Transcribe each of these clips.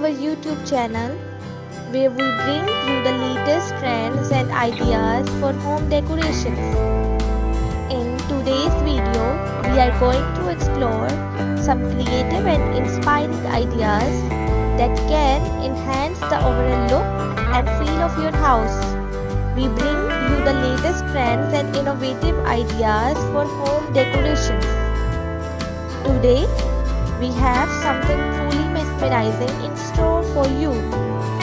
our YouTube channel where we bring you the latest trends and ideas for home decorations. In today's video, we are going to explore some creative and inspiring ideas that can enhance the overall look and feel of your house. We bring you the latest trends and innovative ideas for home decorations. Today, we have something truly mesmerizing in store for you.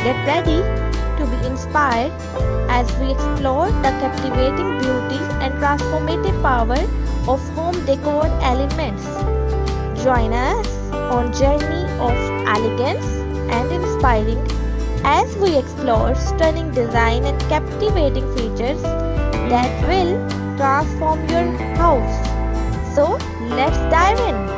Get ready to be inspired as we explore the captivating beauty and transformative power of home decor elements. Join us on journey of elegance and inspiring as we explore stunning design and captivating features that will transform your house. So, let's dive in.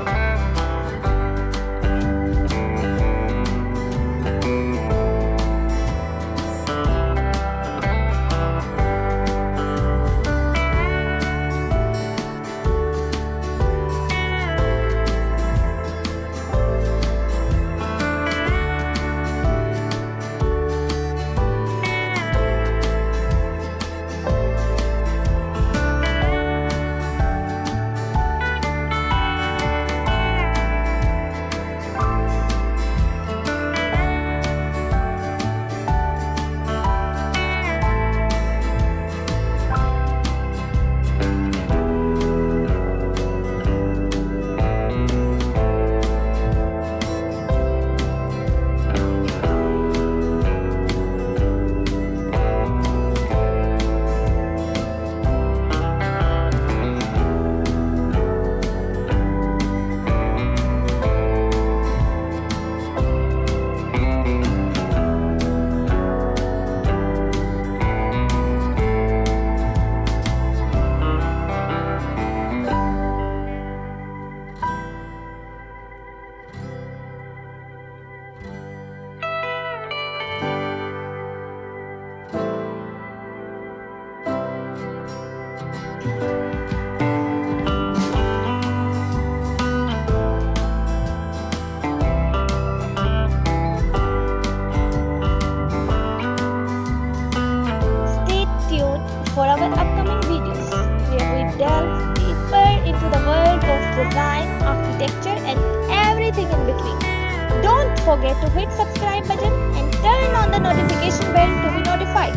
Stay tuned for our upcoming videos where we delve deeper into the world of design, architecture and everything in between. Don't forget to hit subscribe button and turn on the notification bell to be notified.